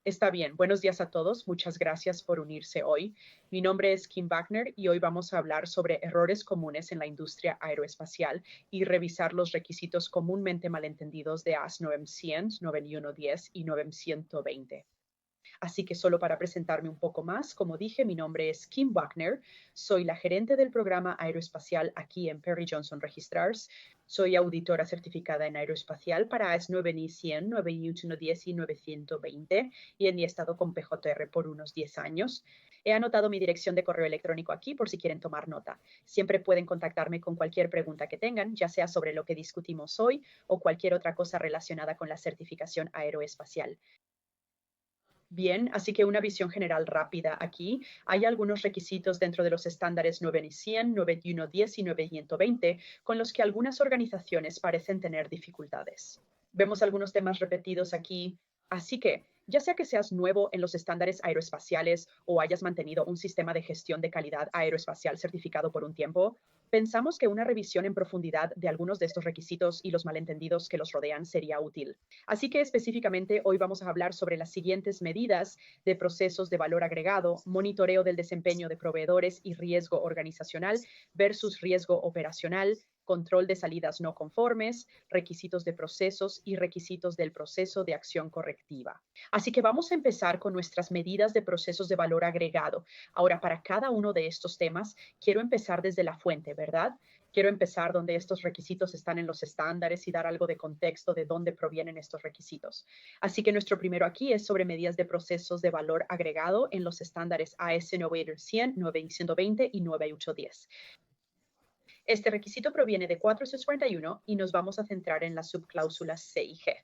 Está bien. Buenos días a todos. Muchas gracias por unirse hoy. Mi nombre es Kim Wagner y hoy vamos a hablar sobre errores comunes en la industria aeroespacial y revisar los requisitos comúnmente malentendidos de AS 9100, 9110 y 9120. Así que solo para presentarme un poco más, como dije, mi nombre es Kim Wagner, soy la gerente del programa aeroespacial aquí en Perry Johnson Registrars, soy auditora certificada en aeroespacial para AS 9100, 9110 y 920 y he estado con PJR por unos 10 años. He anotado mi dirección de correo electrónico aquí por si quieren tomar nota. Siempre pueden contactarme con cualquier pregunta que tengan, ya sea sobre lo que discutimos hoy o cualquier otra cosa relacionada con la certificación aeroespacial. Bien, así que una visión general rápida aquí. Hay algunos requisitos dentro de los estándares 9100, 9110 y 9120 con los que algunas organizaciones parecen tener dificultades. Vemos algunos temas repetidos aquí. Así que, ya sea que seas nuevo en los estándares aeroespaciales o hayas mantenido un sistema de gestión de calidad aeroespacial certificado por un tiempo, pensamos que una revisión en profundidad de algunos de estos requisitos y los malentendidos que los rodean sería útil. Así que específicamente hoy vamos a hablar sobre las siguientes medidas de procesos de valor agregado, monitoreo del desempeño de proveedores y riesgo organizacional versus riesgo operacional, control de salidas no conformes, requisitos de procesos y requisitos del proceso de acción correctiva. Así que vamos a empezar con nuestras medidas de procesos de valor agregado. Ahora, para cada uno de estos temas, quiero empezar desde la fuente, ¿verdad? Quiero empezar donde estos requisitos están en los estándares y dar algo de contexto de dónde provienen estos requisitos. Así que nuestro primero aquí es sobre medidas de procesos de valor agregado en los estándares AS 9100, 9120 y 9810. Este requisito proviene de 4641 y nos vamos a centrar en las subcláusulas C y G.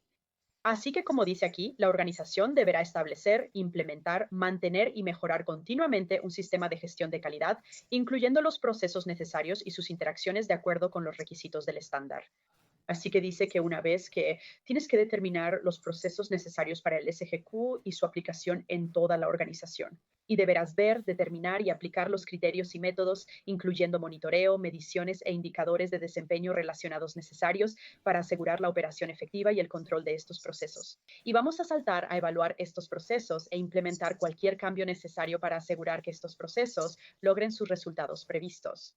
Así que, como dice aquí, la organización deberá establecer, implementar, mantener y mejorar continuamente un sistema de gestión de calidad, incluyendo los procesos necesarios y sus interacciones de acuerdo con los requisitos del estándar. Así que dice que una vez que tienes que determinar los procesos necesarios para el SGQ y su aplicación en toda la organización. Y deberás ver, determinar y aplicar los criterios y métodos, incluyendo monitoreo, mediciones e indicadores de desempeño relacionados necesarios para asegurar la operación efectiva y el control de estos procesos. Y vamos a saltar a evaluar estos procesos e implementar cualquier cambio necesario para asegurar que estos procesos logren sus resultados previstos.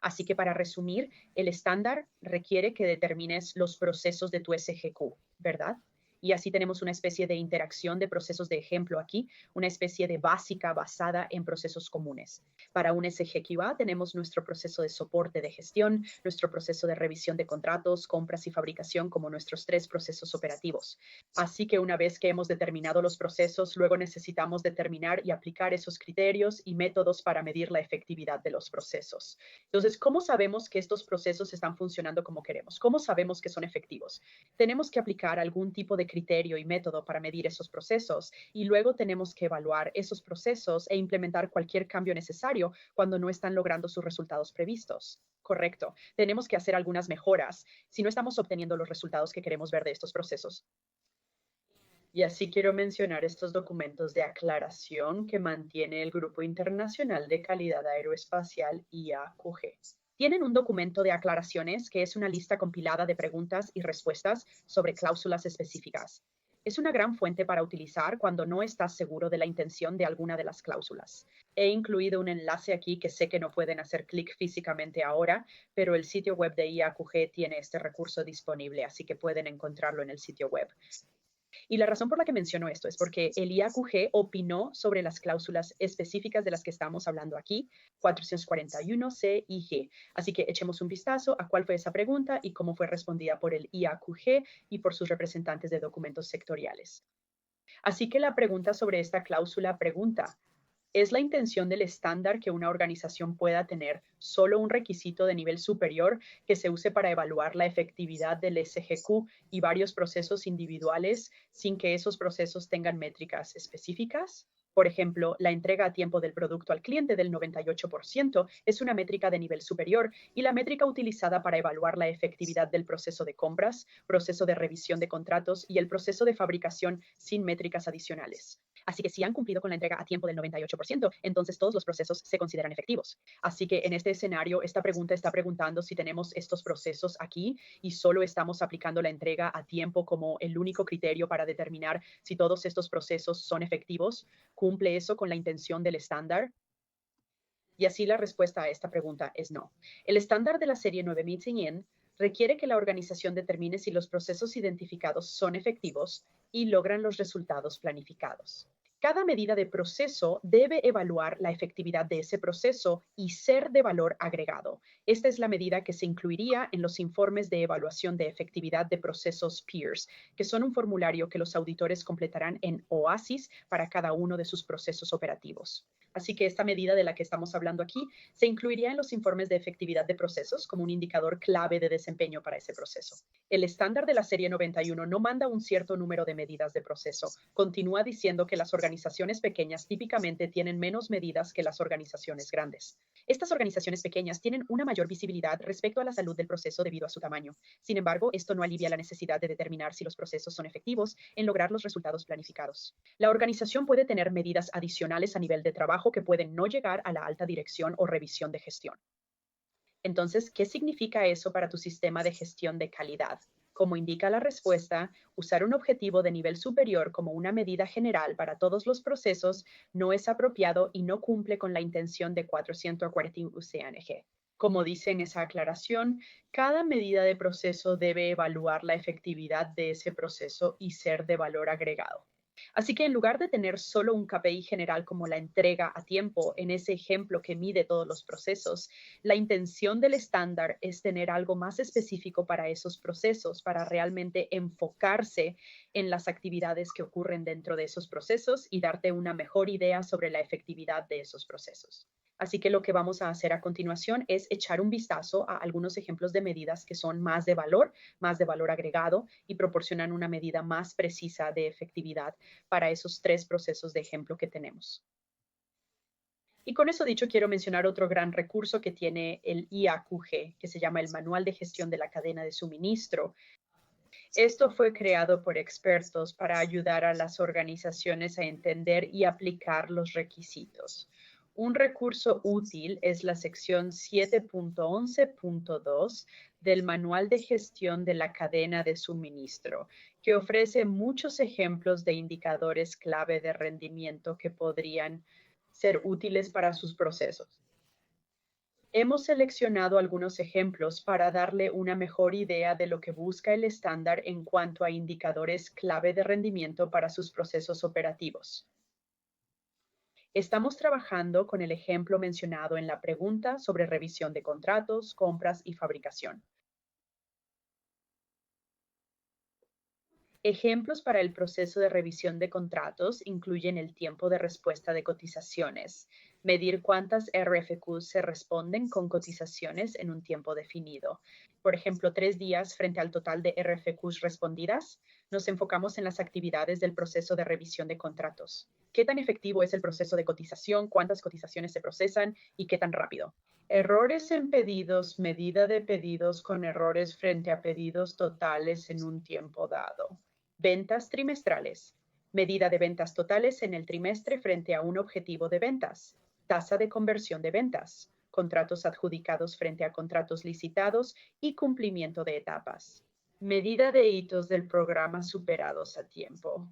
Así que para resumir, el estándar requiere que determines los procesos de tu SGQ, ¿verdad? Y así tenemos una especie de interacción de procesos de ejemplo aquí, una especie de básica basada en procesos comunes. Para un SGQA tenemos nuestro proceso de soporte de gestión, nuestro proceso de revisión de contratos, compras y fabricación como nuestros 3 procesos operativos. Así que una vez que hemos determinado los procesos, luego necesitamos determinar y aplicar esos criterios y métodos para medir la efectividad de los procesos. Entonces, ¿cómo sabemos que estos procesos están funcionando como queremos? ¿Cómo sabemos que son efectivos? Tenemos que aplicar algún tipo de criterio y método para medir esos procesos y luego tenemos que evaluar esos procesos e implementar cualquier cambio necesario cuando no están logrando sus resultados previstos. Correcto. Tenemos que hacer algunas mejoras si no estamos obteniendo los resultados que queremos ver de estos procesos. Y así quiero mencionar estos documentos de aclaración que mantiene el Grupo Internacional de Calidad Aeroespacial IAQG. Tienen un documento de aclaraciones que es una lista compilada de preguntas y respuestas sobre cláusulas específicas. Es una gran fuente para utilizar cuando no estás seguro de la intención de alguna de las cláusulas. He incluido un enlace aquí que sé que no pueden hacer clic físicamente ahora, pero el sitio web de IAQG tiene este recurso disponible, así que pueden encontrarlo en el sitio web. Y la razón por la que menciono esto es porque el IAQG opinó sobre las cláusulas específicas de las que estamos hablando aquí, 441 C y G. Así que echemos un vistazo a cuál fue esa pregunta y cómo fue respondida por el IAQG y por sus representantes de documentos sectoriales. Así que la pregunta sobre esta cláusula pregunta, ¿es la intención del estándar que una organización pueda tener solo un requisito de nivel superior que se use para evaluar la efectividad del SGQ y varios procesos individuales sin que esos procesos tengan métricas específicas? Por ejemplo, la entrega a tiempo del producto al cliente del 98% es una métrica de nivel superior y la métrica utilizada para evaluar la efectividad del proceso de compras, proceso de revisión de contratos y el proceso de fabricación sin métricas adicionales. Así que si han cumplido con la entrega a tiempo del 98%, entonces todos los procesos se consideran efectivos. Así que en este escenario, esta pregunta está preguntando si tenemos estos procesos aquí y solo estamos aplicando la entrega a tiempo como el único criterio para determinar si todos estos procesos son efectivos. ¿Cumple eso con la intención del estándar? Y así la respuesta a esta pregunta es no. El estándar de la serie 9001 requiere que la organización determine si los procesos identificados son efectivos y logran los resultados planificados. Cada medida de proceso debe evaluar la efectividad de ese proceso y ser de valor agregado. Esta es la medida que se incluiría en los informes de evaluación de efectividad de procesos PEERS, que son un formulario que los auditores completarán en OASIS para cada uno de sus procesos operativos. Así que esta medida de la que estamos hablando aquí se incluiría en los informes de efectividad de procesos como un indicador clave de desempeño para ese proceso. El estándar de la serie 91 no manda un cierto número de medidas de proceso. Continúa diciendo que las organizaciones pequeñas típicamente tienen menos medidas que las organizaciones grandes. Estas organizaciones pequeñas tienen una mayor visibilidad respecto a la salud del proceso debido a su tamaño. Sin embargo, esto no alivia la necesidad de determinar si los procesos son efectivos en lograr los resultados planificados. La organización puede tener medidas adicionales a nivel de trabajo que pueden no llegar a la alta dirección o revisión de gestión. Entonces, ¿qué significa eso para tu sistema de gestión de calidad? Como indica la respuesta, usar un objetivo de nivel superior como una medida general para todos los procesos no es apropiado y no cumple con la intención de 441 UCNG. Como dice en esa aclaración, cada medida de proceso debe evaluar la efectividad de ese proceso y ser de valor agregado. Así que en lugar de tener solo un KPI general como la entrega a tiempo en ese ejemplo que mide todos los procesos, la intención del estándar es tener algo más específico para esos procesos, para realmente enfocarse en las actividades que ocurren dentro de esos procesos y darte una mejor idea sobre la efectividad de esos procesos. Así que lo que vamos a hacer a continuación es echar un vistazo a algunos ejemplos de medidas que son más de valor agregado y proporcionan una medida más precisa de efectividad para esos tres procesos de ejemplo que tenemos. Y con eso dicho, quiero mencionar otro gran recurso que tiene el IAQG, que se llama el Manual de Gestión de la Cadena de Suministro. Esto fue creado por expertos para ayudar a las organizaciones a entender y aplicar los requisitos. Un recurso útil es la sección 7.11.2 del Manual de Gestión de la Cadena de Suministro, que ofrece muchos ejemplos de indicadores clave de rendimiento que podrían ser útiles para sus procesos. Hemos seleccionado algunos ejemplos para darle una mejor idea de lo que busca el estándar en cuanto a indicadores clave de rendimiento para sus procesos operativos. Estamos trabajando con el ejemplo mencionado en la pregunta sobre revisión de contratos, compras y fabricación. Ejemplos para el proceso de revisión de contratos incluyen el tiempo de respuesta de cotizaciones, medir cuántas RFQs se responden con cotizaciones en un tiempo definido. Por ejemplo, 3 días frente al total de RFQs respondidas. Nos enfocamos en las actividades del proceso de revisión de contratos. ¿Qué tan efectivo es el proceso de cotización? ¿Cuántas cotizaciones se procesan? ¿Y qué tan rápido? Errores en pedidos, medida de pedidos con errores frente a pedidos totales en un tiempo dado. Ventas trimestrales. Medida de ventas totales en el trimestre frente a un objetivo de ventas. Tasa de conversión de ventas. Contratos adjudicados frente a contratos licitados y cumplimiento de etapas. Medida de hitos del programa superados a tiempo.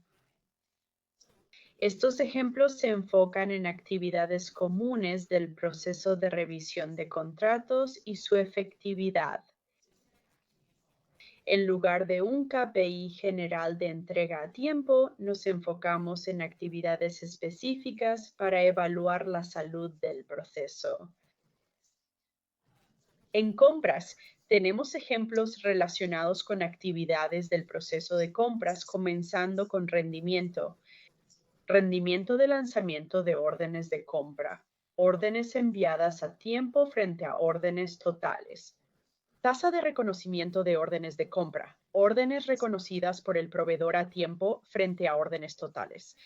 Estos ejemplos se enfocan en actividades comunes del proceso de revisión de contratos y su efectividad. En lugar de un KPI general de entrega a tiempo, nos enfocamos en actividades específicas para evaluar la salud del proceso. En compras, tenemos ejemplos relacionados con actividades del proceso de compras, comenzando con rendimiento. Rendimiento de lanzamiento de órdenes de compra. Órdenes enviadas a tiempo frente a órdenes totales. Tasa de reconocimiento de órdenes de compra. Órdenes reconocidas por el proveedor a tiempo frente a órdenes totales.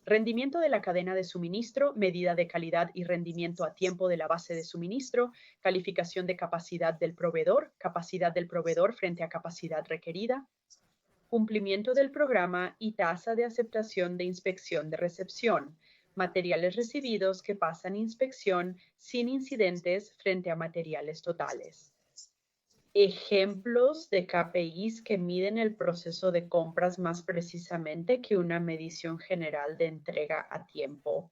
Rendimiento de la cadena de suministro, medida de calidad y rendimiento a tiempo de la base de suministro, calificación de capacidad del proveedor frente a capacidad requerida. cumplimiento del programa y tasa de aceptación de inspección de recepción, materiales recibidos que pasan inspección sin incidentes frente a materiales totales. Ejemplos de KPIs que miden el proceso de compras más precisamente que una medición general de entrega a tiempo.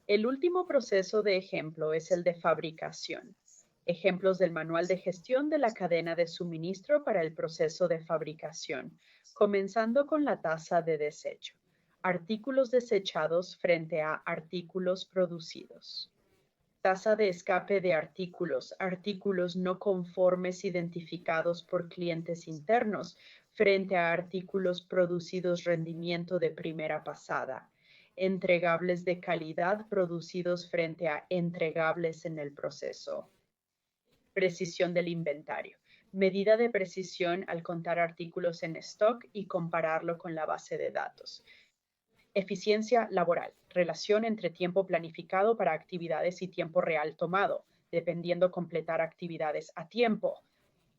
El último proceso de ejemplo es el de fabricación. Ejemplos del manual de gestión de la cadena de suministro para el proceso de fabricación, comenzando con la tasa de desecho. Artículos desechados frente a artículos producidos. Tasa de escape de artículos, artículos no conformes identificados por clientes internos frente a artículos producidos rendimiento de primera pasada. Entregables de calidad producidos frente a entregables en el proceso. Precisión del inventario. Medida de precisión al contar artículos en stock y compararlo con la base de datos. Eficiencia laboral. Relación entre tiempo planificado para actividades y tiempo real tomado, dependiendo completar actividades a tiempo.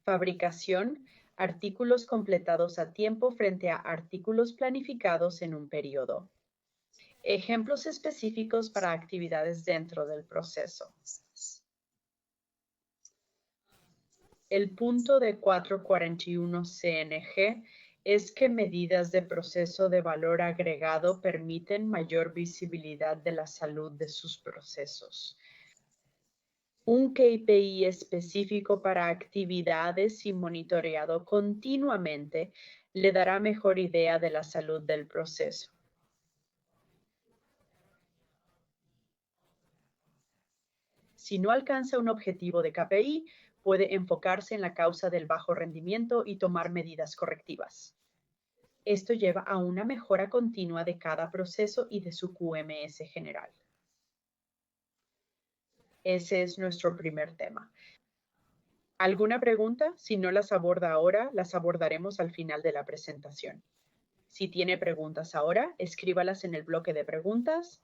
Fabricación. Artículos completados a tiempo frente a artículos planificados en un periodo. Ejemplos específicos para actividades dentro del proceso. El punto de 441 CNG es que medidas de proceso de valor agregado permiten mayor visibilidad de la salud de sus procesos. Un KPI específico para actividades y monitoreado continuamente le dará mejor idea de la salud del proceso. Si no alcanza un objetivo de KPI, puede enfocarse en la causa del bajo rendimiento y tomar medidas correctivas. Esto lleva a una mejora continua de cada proceso y de su QMS general. Ese es nuestro primer tema. ¿Alguna pregunta? Si no las aborda ahora, las abordaremos al final de la presentación. Si tiene preguntas ahora, escríbalas en el bloque de preguntas.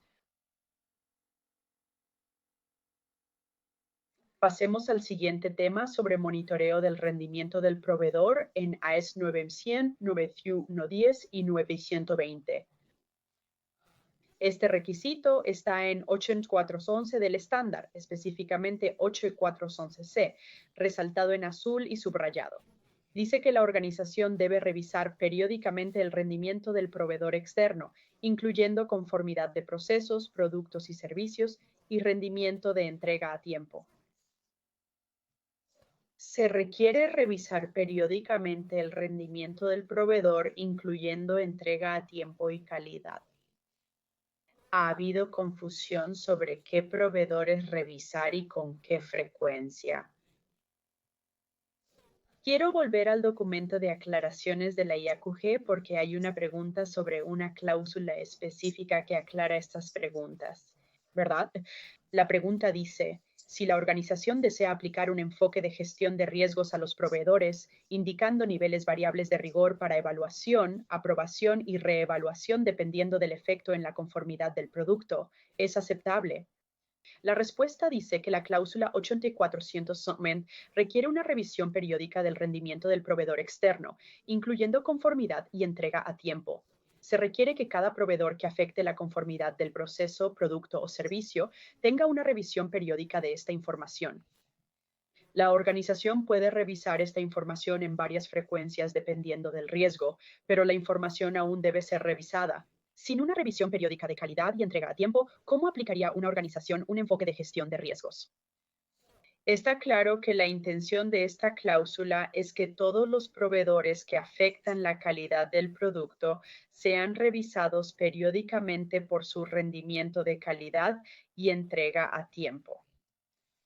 Pasemos al siguiente tema sobre monitoreo del rendimiento del proveedor en AES 9100, 9110 y 9120. Este requisito está en 8411 del estándar, específicamente 8411C, resaltado en azul y subrayado. Dice que la organización debe revisar periódicamente el rendimiento del proveedor externo, incluyendo conformidad de procesos, productos y servicios y rendimiento de entrega a tiempo. Se requiere revisar periódicamente el rendimiento del proveedor, incluyendo entrega a tiempo y calidad. Ha habido confusión sobre qué proveedores revisar y con qué frecuencia. Quiero volver al documento de aclaraciones de la IAQG porque hay una pregunta sobre una cláusula específica que aclara estas preguntas, ¿verdad? La pregunta dice, si la organización desea aplicar un enfoque de gestión de riesgos a los proveedores, indicando niveles variables de rigor para evaluación, aprobación y reevaluación dependiendo del efecto en la conformidad del producto, ¿es aceptable? La respuesta dice que la cláusula 8400 requiere una revisión periódica del rendimiento del proveedor externo, incluyendo conformidad y entrega a tiempo. Se requiere que cada proveedor que afecte la conformidad del proceso, producto o servicio tenga una revisión periódica de esta información. La organización puede revisar esta información en varias frecuencias dependiendo del riesgo, pero la información aún debe ser revisada. Sin una revisión periódica de calidad y entrega a tiempo, ¿cómo aplicaría una organización un enfoque de gestión de riesgos? Está claro que la intención de esta cláusula es que todos los proveedores que afectan la calidad del producto sean revisados periódicamente por su rendimiento de calidad y entrega a tiempo.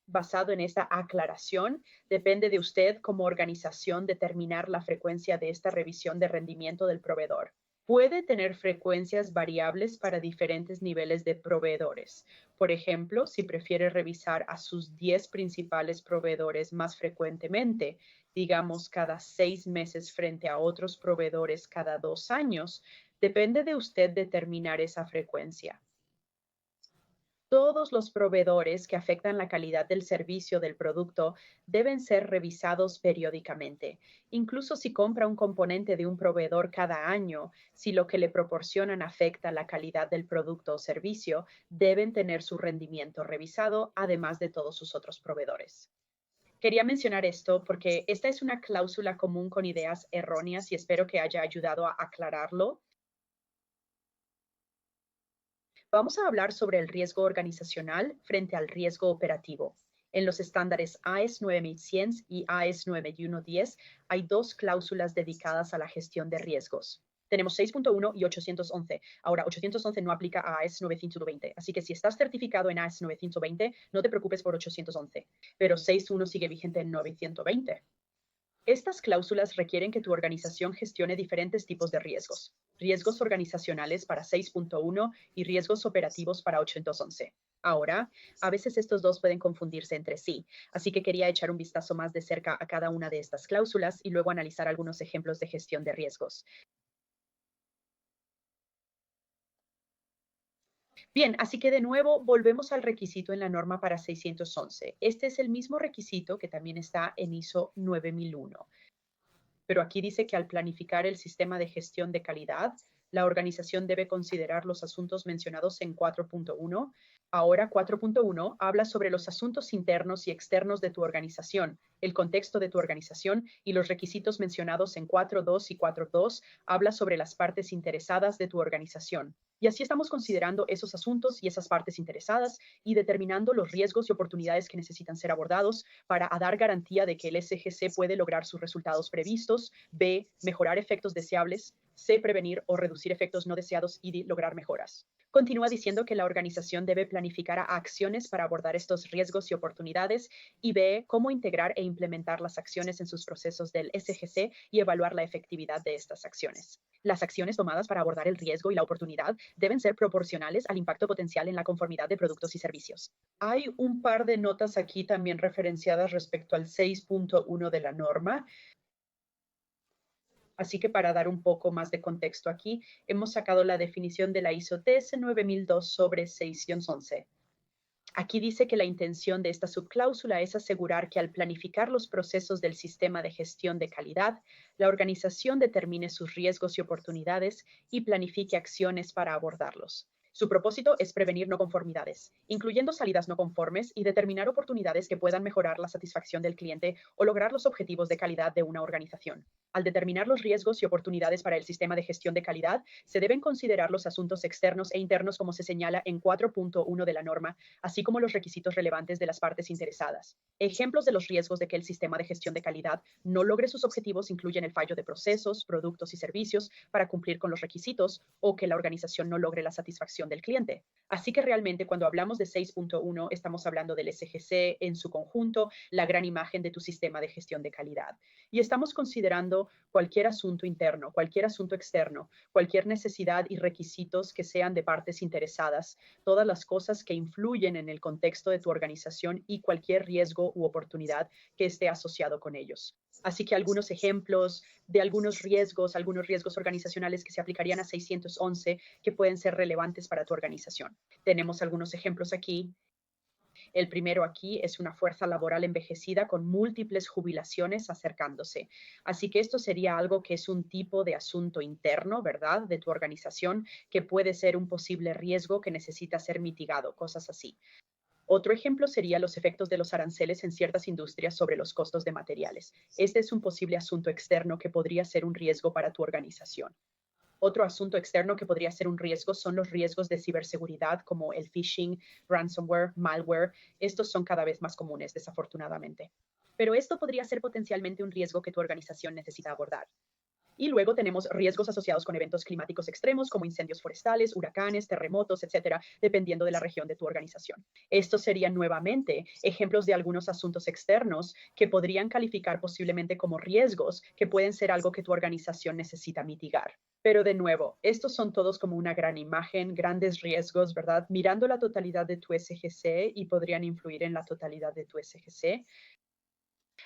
Basado en esta aclaración, depende de usted como organización determinar la frecuencia de esta revisión de rendimiento del proveedor. Puede tener frecuencias variables para diferentes niveles de proveedores. Por ejemplo, si prefiere revisar a sus 10 principales proveedores más frecuentemente, digamos cada 6 meses frente a otros proveedores cada 2 años, depende de usted determinar esa frecuencia. Todos los proveedores que afectan la calidad del servicio del producto deben ser revisados periódicamente. Incluso si compra un componente de un proveedor cada año, si lo que le proporcionan afecta la calidad del producto o servicio, deben tener su rendimiento revisado, además de todos sus otros proveedores. Quería mencionar esto porque esta es una cláusula común con ideas erróneas y espero que haya ayudado a aclararlo. Vamos a hablar sobre el riesgo organizacional frente al riesgo operativo. En los estándares AES 9100 y AES 9110 hay dos cláusulas dedicadas a la gestión de riesgos. Tenemos 6.1 y 811. Ahora, 811 no aplica a AES 920, así que si estás certificado en AES 920, no te preocupes por 811, pero 6.1 sigue vigente en 920. Estas cláusulas requieren que tu organización gestione diferentes tipos de riesgos. Riesgos organizacionales para 6.1 y riesgos operativos para 811. Ahora, a veces estos dos pueden confundirse entre sí, así que quería echar un vistazo más de cerca a cada una de estas cláusulas y luego analizar algunos ejemplos de gestión de riesgos. Bien, así que de nuevo volvemos al requisito en la norma para 611. Este es el mismo requisito que también está en ISO 9001. Pero aquí dice que al planificar el sistema de gestión de calidad, la organización debe considerar los asuntos mencionados en 4.1. Ahora 4.1 habla sobre los asuntos internos y externos de tu organización, el contexto de tu organización y los requisitos mencionados en 4.2 y 4.2 habla sobre las partes interesadas de tu organización. Y así estamos considerando esos asuntos y esas partes interesadas y determinando los riesgos y oportunidades que necesitan ser abordados para dar garantía de que el SGC puede lograr sus resultados previstos, B, mejorar efectos deseables, C, prevenir o reducir efectos no deseados y D, lograr mejoras. Continúa diciendo que la organización debe planificar acciones para abordar estos riesgos y oportunidades y B, cómo integrar e implementar las acciones en sus procesos del SGC y evaluar la efectividad de estas acciones. Las acciones tomadas para abordar el riesgo y la oportunidad deben ser proporcionales al impacto potencial en la conformidad de productos y servicios. Hay un par de notas aquí también referenciadas respecto al 6.1 de la norma. Así que para dar un poco más de contexto aquí, hemos sacado la definición de la ISO TS 9002 sobre 611. Aquí dice que la intención de esta subcláusula es asegurar que al planificar los procesos del sistema de gestión de calidad, la organización determine sus riesgos y oportunidades y planifique acciones para abordarlos. Su propósito es prevenir no conformidades, incluyendo salidas no conformes y determinar oportunidades que puedan mejorar la satisfacción del cliente o lograr los objetivos de calidad de una organización. Al determinar los riesgos y oportunidades para el sistema de gestión de calidad, se deben considerar los asuntos externos e internos como se señala en 4.1 de la norma, así como los requisitos relevantes de las partes interesadas. Ejemplos de los riesgos de que el sistema de gestión de calidad no logre sus objetivos incluyen el fallo de procesos, productos y servicios para cumplir con los requisitos o que la organización no logre la satisfacción del cliente. Así que realmente cuando hablamos de 6.1 estamos hablando del SGC en su conjunto, la gran imagen de tu sistema de gestión de calidad. Y estamos considerando cualquier asunto interno, cualquier asunto externo, cualquier necesidad y requisitos que sean de partes interesadas, todas las cosas que influyen en el contexto de tu organización y cualquier riesgo u oportunidad que esté asociado con ellos. Así que algunos ejemplos de algunos riesgos organizacionales que se aplicarían a 611 que pueden ser relevantes para tu organización. Tenemos algunos ejemplos aquí. El primero aquí es una fuerza laboral envejecida con múltiples jubilaciones acercándose. Así que esto sería algo que es un tipo de asunto interno, ¿verdad?, de tu organización, que puede ser un posible riesgo que necesita ser mitigado, cosas así. Otro ejemplo sería los efectos de los aranceles en ciertas industrias sobre los costos de materiales. Este es un posible asunto externo que podría ser un riesgo para tu organización. Otro asunto externo que podría ser un riesgo son los riesgos de ciberseguridad como el phishing, ransomware, malware. Estos son cada vez más comunes, desafortunadamente. Pero esto podría ser potencialmente un riesgo que tu organización necesita abordar. Y luego tenemos riesgos asociados con eventos climáticos extremos como incendios forestales, huracanes, terremotos, etcétera, dependiendo de la región de tu organización. Estos serían nuevamente ejemplos de algunos asuntos externos que podrían calificar posiblemente como riesgos que pueden ser algo que tu organización necesita mitigar. Pero de nuevo, estos son todos como una gran imagen, grandes riesgos, ¿verdad? Mirando la totalidad de tu SGC y podrían influir en la totalidad de tu SGC.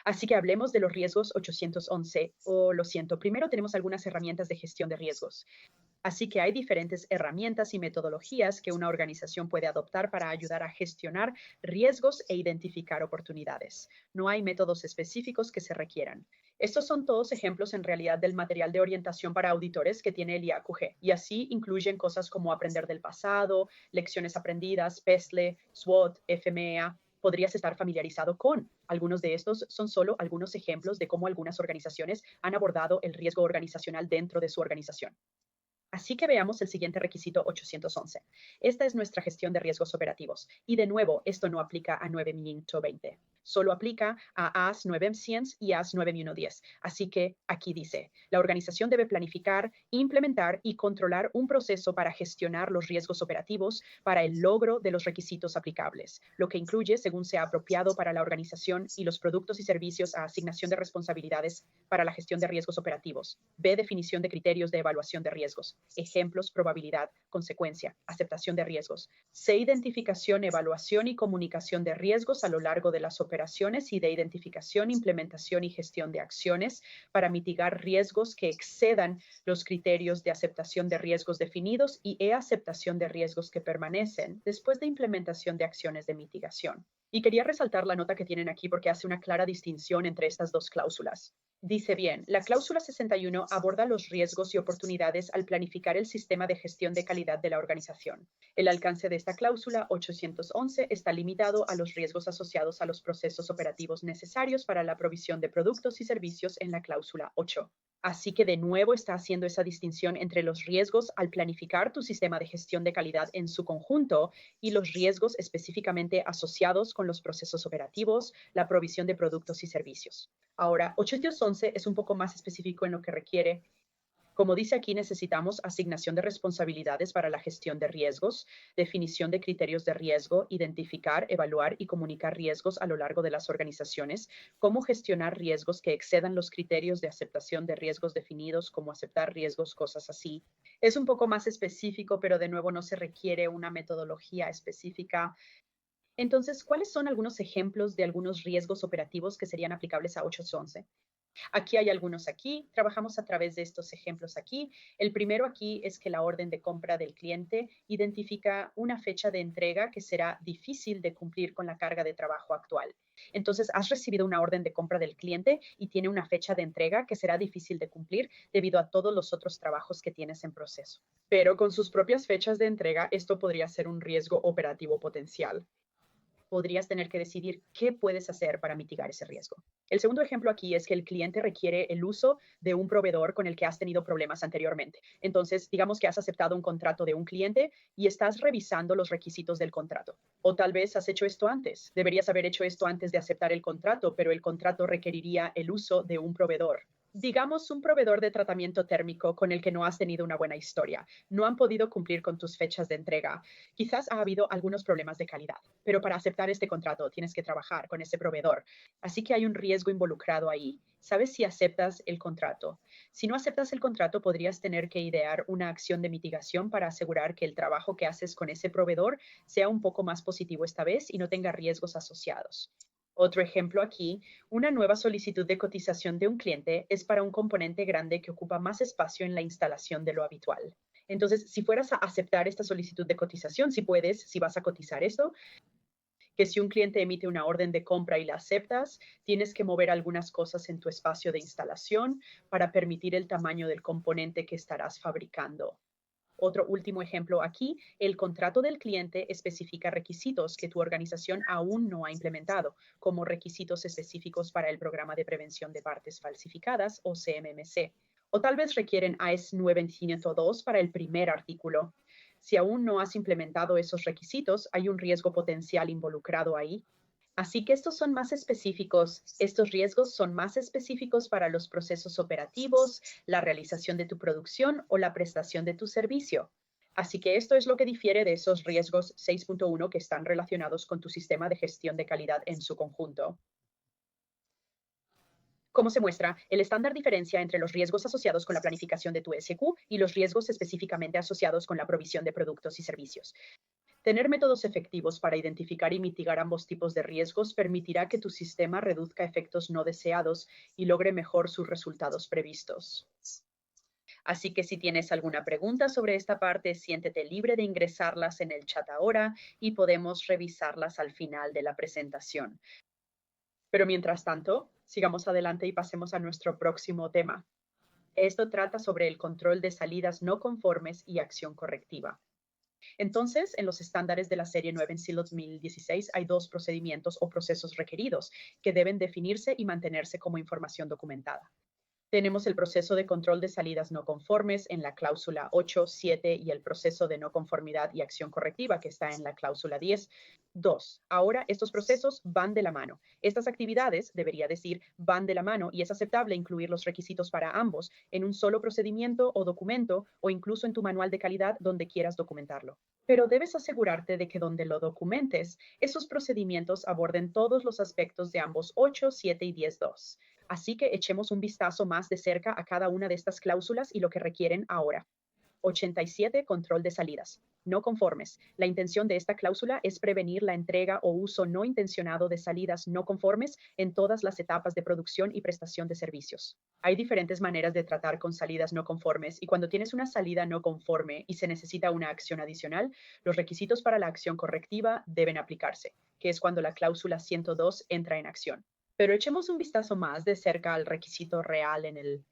Así que hablemos de los riesgos 811, o lo siento, primero tenemos algunas herramientas de gestión de riesgos. Así que hay diferentes herramientas y metodologías que una organización puede adoptar para ayudar a gestionar riesgos e identificar oportunidades. No hay métodos específicos que se requieran. Estos son todos ejemplos en realidad del material de orientación para auditores que tiene el IAQG, y así incluyen cosas como aprender del pasado, lecciones aprendidas, PESLE, SWOT, FMEA. Podrías estar familiarizado con. Algunos de estos son solo algunos ejemplos de cómo algunas organizaciones han abordado el riesgo organizacional dentro de su organización. Así que veamos el siguiente requisito 811. Esta es nuestra gestión de riesgos operativos. Y de nuevo, esto no aplica a 9020. Solo aplica a AS 9100 y AS 9110. Así que aquí dice, la organización debe planificar, implementar y controlar un proceso para gestionar los riesgos operativos para el logro de los requisitos aplicables, lo que incluye, según sea apropiado para la organización y los productos y servicios a asignación de responsabilidades para la gestión de riesgos operativos. B, definición de criterios de evaluación de riesgos. Ejemplos, probabilidad, consecuencia, aceptación de riesgos. C, identificación, evaluación y comunicación de riesgos a lo largo de las operaciones y de identificación, implementación y gestión de acciones para mitigar riesgos que excedan los criterios de aceptación de riesgos definidos y E, aceptación de riesgos que permanecen después de implementación de acciones de mitigación. Y quería resaltar la nota que tienen aquí porque hace una clara distinción entre estas dos cláusulas. Dice bien, la cláusula 61 aborda los riesgos y oportunidades al planificar el sistema de gestión de calidad de la organización. El alcance de esta cláusula 811 está limitado a los riesgos asociados a los procesos operativos necesarios para la provisión de productos y servicios en la cláusula 8. Así que de nuevo está haciendo esa distinción entre los riesgos al planificar tu sistema de gestión de calidad en su conjunto y los riesgos específicamente asociados con los procesos operativos, la provisión de productos y servicios. Ahora, 811 es un poco más específico en lo que requiere. Como dice aquí, necesitamos asignación de responsabilidades para la gestión de riesgos, definición de criterios de riesgo, identificar, evaluar y comunicar riesgos a lo largo de las organizaciones, cómo gestionar riesgos que excedan los criterios de aceptación de riesgos definidos, como aceptar riesgos, cosas así. Es un poco más específico, pero de nuevo no se requiere una metodología específica. Entonces, ¿cuáles son algunos ejemplos de algunos riesgos operativos que serían aplicables a 811? Aquí hay algunos aquí, trabajamos a través de estos ejemplos aquí. El primero aquí es que la orden de compra del cliente identifica una fecha de entrega que será difícil de cumplir con la carga de trabajo actual. Entonces, has recibido una orden de compra del cliente y tiene una fecha de entrega que será difícil de cumplir debido a todos los otros trabajos que tienes en proceso. Pero con sus propias fechas de entrega, esto podría ser un riesgo operativo potencial. Podrías tener que decidir qué puedes hacer para mitigar ese riesgo. El segundo ejemplo aquí es que el cliente requiere el uso de un proveedor con el que has tenido problemas anteriormente. Entonces, digamos que has aceptado un contrato de un cliente y estás revisando los requisitos del contrato. O tal vez has hecho esto antes. Deberías haber hecho esto antes de aceptar el contrato, pero el contrato requeriría el uso de un proveedor. Digamos, un proveedor de tratamiento térmico con el que no has tenido una buena historia. No han podido cumplir con tus fechas de entrega. Quizás ha habido algunos problemas de calidad, pero para aceptar este contrato tienes que trabajar con ese proveedor. Así que hay un riesgo involucrado ahí. ¿Sabes si aceptas el contrato? Si no aceptas el contrato, podrías tener que idear una acción de mitigación para asegurar que el trabajo que haces con ese proveedor sea un poco más positivo esta vez y no tenga riesgos asociados. Otro ejemplo aquí, una nueva solicitud de cotización de un cliente es para un componente grande que ocupa más espacio en la instalación de lo habitual. Entonces, si fueras a aceptar esta solicitud de cotización, si puedes, si vas a cotizar esto, que si un cliente emite una orden de compra y la aceptas, tienes que mover algunas cosas en tu espacio de instalación para permitir el tamaño del componente que estarás fabricando. Otro último ejemplo aquí, el contrato del cliente especifica requisitos que tu organización aún no ha implementado, como requisitos específicos para el programa de prevención de partes falsificadas o CMMC. O tal vez requieren AES 9502 para el primer artículo. Si aún no has implementado esos requisitos, hay un riesgo potencial involucrado ahí. Así que estos riesgos son más específicos para los procesos operativos, la realización de tu producción o la prestación de tu servicio. Así que esto es lo que difiere de esos riesgos 6.1 que están relacionados con tu sistema de gestión de calidad en su conjunto. Como se muestra, el estándar diferencia entre los riesgos asociados con la planificación de tu SQ y los riesgos específicamente asociados con la provisión de productos y servicios. Tener métodos efectivos para identificar y mitigar ambos tipos de riesgos permitirá que tu sistema reduzca efectos no deseados y logre mejor sus resultados previstos. Así que si tienes alguna pregunta sobre esta parte, siéntete libre de ingresarlas en el chat ahora y podemos revisarlas al final de la presentación. Pero mientras tanto, sigamos adelante y pasemos a nuestro próximo tema. Esto trata sobre el control de salidas no conformes y acción correctiva. Entonces, en los estándares de la serie 9 en SIL 2016 hay dos procedimientos o procesos requeridos que deben definirse y mantenerse como información documentada. Tenemos el proceso de control de salidas no conformes en la cláusula 8, 7 y el proceso de no conformidad y acción correctiva que está en la cláusula 10. 2. Ahora estos procesos van de la mano. Estas actividades, debería decir, van de la mano y es aceptable incluir los requisitos para ambos en un solo procedimiento o documento o incluso en tu manual de calidad donde quieras documentarlo. Pero debes asegurarte de que donde lo documentes, esos procedimientos aborden todos los aspectos de ambos 8, 7 y 10.2. Así que echemos un vistazo más de cerca a cada una de estas cláusulas y lo que requieren ahora. 87. Control de salidas. No conformes. La intención de esta cláusula es prevenir la entrega o uso no intencionado de salidas no conformes en todas las etapas de producción y prestación de servicios. Hay diferentes maneras de tratar con salidas no conformes y cuando tienes una salida no conforme y se necesita una acción adicional, los requisitos para la acción correctiva deben aplicarse, que es cuando la cláusula 102 entra en acción. Pero echemos un vistazo más de cerca al requisito real en el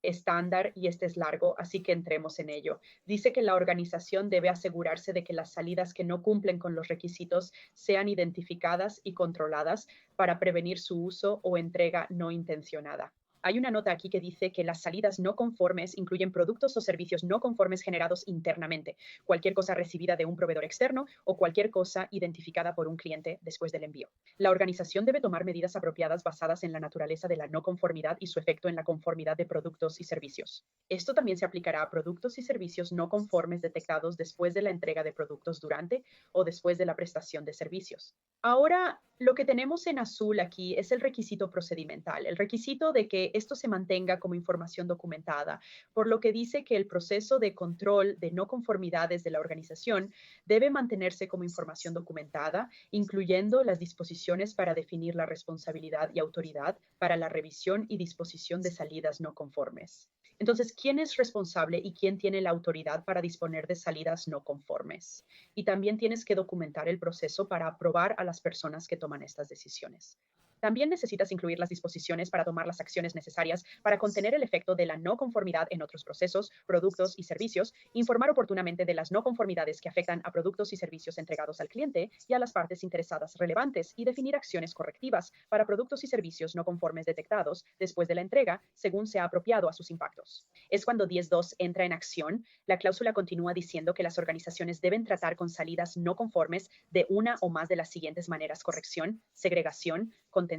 estándar y este es largo, así que entremos en ello. Dice que la organización debe asegurarse de que las salidas que no cumplen con los requisitos sean identificadas y controladas para prevenir su uso o entrega no intencionada. Hay una nota aquí que dice que las salidas no conformes incluyen productos o servicios no conformes generados internamente, cualquier cosa recibida de un proveedor externo o cualquier cosa identificada por un cliente después del envío. La organización debe tomar medidas apropiadas basadas en la naturaleza de la no conformidad y su efecto en la conformidad de productos y servicios. Esto también se aplicará a productos y servicios no conformes detectados después de la entrega de productos durante o después de la prestación de servicios. Ahora, lo que tenemos en azul aquí es el requisito procedimental, el requisito de que esto se mantenga como información documentada, por lo que dice que el proceso de control de no conformidades de la organización debe mantenerse como información documentada, incluyendo las disposiciones para definir la responsabilidad y autoridad para la revisión y disposición de salidas no conformes. Entonces, ¿quién es responsable y quién tiene la autoridad para disponer de salidas no conformes? Y también tienes que documentar el proceso para aprobar a las personas que toman estas decisiones. También necesitas incluir las disposiciones para tomar las acciones necesarias para contener el efecto de la no conformidad en otros procesos, productos y servicios, informar oportunamente de las no conformidades que afectan a productos y servicios entregados al cliente y a las partes interesadas relevantes y definir acciones correctivas para productos y servicios no conformes detectados después de la entrega, según sea apropiado a sus impactos. Es cuando 10.2 entra en acción. La cláusula continúa diciendo que las organizaciones deben tratar con salidas no conformes de una o más de las siguientes maneras: corrección, segregación, contención,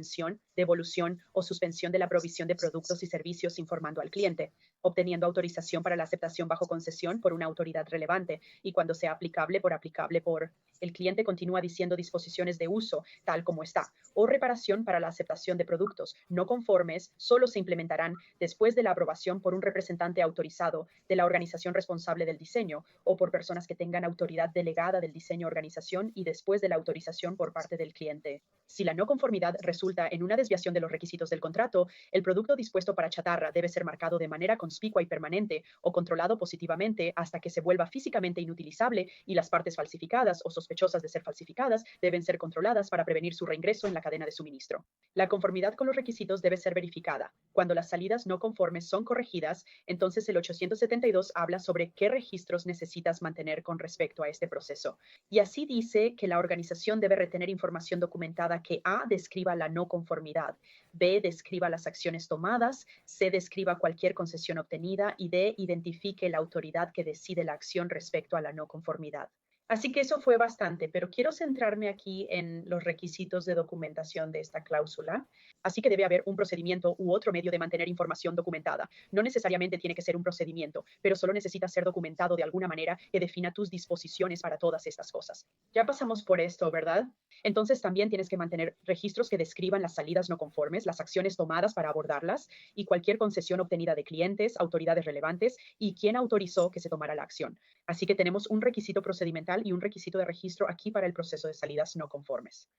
devolución o suspensión de la provisión de productos y servicios informando al cliente, obteniendo autorización para la aceptación bajo concesión por una autoridad relevante y cuando sea aplicable por el cliente continúa diciendo disposiciones de uso tal como está o reparación para la aceptación de productos no conformes solo se implementarán después de la aprobación por un representante autorizado de la organización responsable del diseño o por personas que tengan autoridad delegada del diseño organización y después de la autorización por parte del cliente. Si la no conformidad resulta en una desviación de los requisitos del contrato, el producto dispuesto para chatarra debe ser marcado de manera conspicua y permanente o controlado positivamente hasta que se vuelva físicamente inutilizable y las partes falsificadas o sospechosas de ser falsificadas deben ser controladas para prevenir su reingreso en la cadena de suministro. La conformidad con los requisitos debe ser verificada. Cuando las salidas no conformes son corregidas, entonces el 872 habla sobre qué registros necesitas mantener con respecto a este proceso. Y así dice que la organización debe retener información documentada que A describa la no conformidad, B describa las acciones tomadas, C describa cualquier concesión obtenida y D identifique la autoridad que decide la acción respecto a la no conformidad. Así que eso fue bastante, pero quiero centrarme aquí en los requisitos de documentación de esta cláusula. Así que debe haber un procedimiento u otro medio de mantener información documentada. No necesariamente tiene que ser un procedimiento, pero solo necesita ser documentado de alguna manera que defina tus disposiciones para todas estas cosas. Ya pasamos por esto, ¿verdad? Entonces también tienes que mantener registros que describan las salidas no conformes, las acciones tomadas para abordarlas y cualquier concesión obtenida de clientes, autoridades relevantes y quién autorizó que se tomara la acción. Así que tenemos un requisito procedimental y un requisito de registro aquí para el proceso de salidas no conformes.